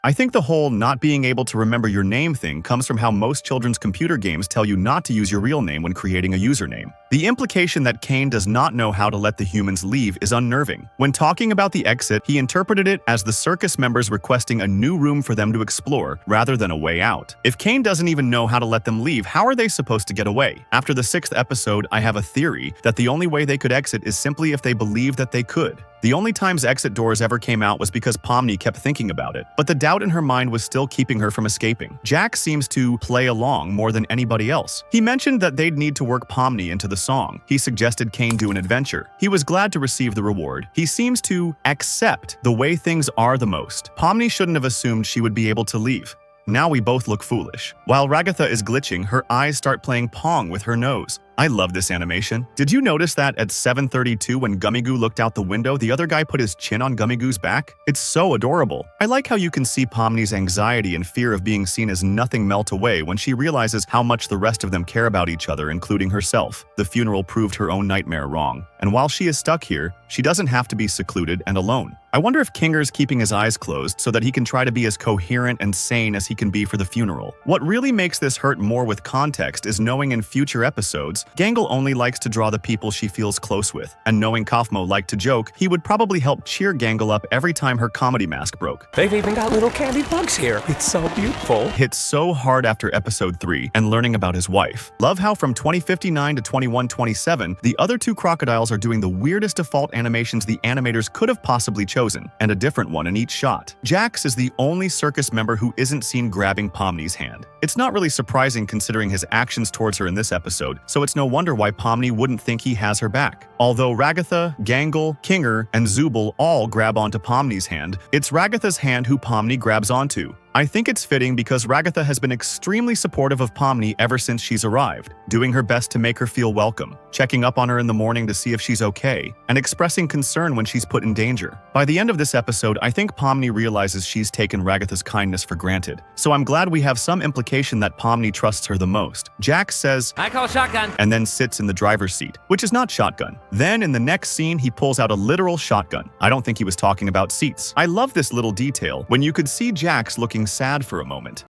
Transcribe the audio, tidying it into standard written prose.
I think the whole not being able to remember your name thing comes from how most children's computer games tell you not to use your real name when creating a username. The implication that Kane does not know how to let the humans leave is unnerving. When talking about the exit, he interpreted it as the circus members requesting a new room for them to explore, rather than a way out. If Kane doesn't even know how to let them leave, how are they supposed to get away? After the 6th episode, I have a theory that the only way they could exit is simply if they believe that they could. The only times exit doors ever came out was because Pomni kept thinking about it, but the doubt in her mind was still keeping her from escaping. Jack seems to play along more than anybody else. He mentioned that they'd need to work Pomni into the song. He suggested Kane do an adventure. He was glad to receive the reward. He seems to accept the way things are the most. Pomni shouldn't have assumed she would be able to leave. Now we both look foolish. While Ragatha is glitching, her eyes start playing Pong with her nose. I love this animation. Did you notice that at 7:32 when Gummigoo looked out the window, the other guy put his chin on Gummigoo's back? It's so adorable. I like how you can see Pomni's anxiety and fear of being seen as nothing melt away when she realizes how much the rest of them care about each other, including herself. The funeral proved her own nightmare wrong. And while she is stuck here, she doesn't have to be secluded and alone. I wonder if Kinger's keeping his eyes closed so that he can try to be as coherent and sane as he can be for the funeral. What really makes this hurt more with context is knowing in future episodes, Gangle only likes to draw the people she feels close with, and knowing Kaufmo liked to joke, he would probably help cheer Gangle up every time her comedy mask broke. They've even got little candy bugs here. It's so beautiful. Hit so hard after episode 3 and learning about his wife. Love how from 2059 to 2127, the other two crocodiles are doing the weirdest default animations the animators could have possibly chosen, and a different one in each shot. Jax is the only circus member who isn't seen grabbing Pomni's hand. It's not really surprising considering his actions towards her in this episode, so it's no wonder why Pomni wouldn't think he has her back. Although Ragatha, Gangle, Kinger, and Zubul all grab onto Pomni's hand, it's Ragatha's hand who Pomni grabs onto. I think it's fitting because Ragatha has been extremely supportive of Pomni ever since she's arrived, doing her best to make her feel welcome, checking up on her in the morning to see if she's okay, and expressing concern when she's put in danger. By the end of this episode, I think Pomni realizes she's taken Ragatha's kindness for granted, so I'm glad we have some implication that Pomni trusts her the most. Jack says, "I call shotgun," and then sits in the driver's seat, which is not shotgun. Then in the next scene, he pulls out a literal shotgun. I don't think he was talking about seats. I love this little detail when you could see Jax looking sad for a moment.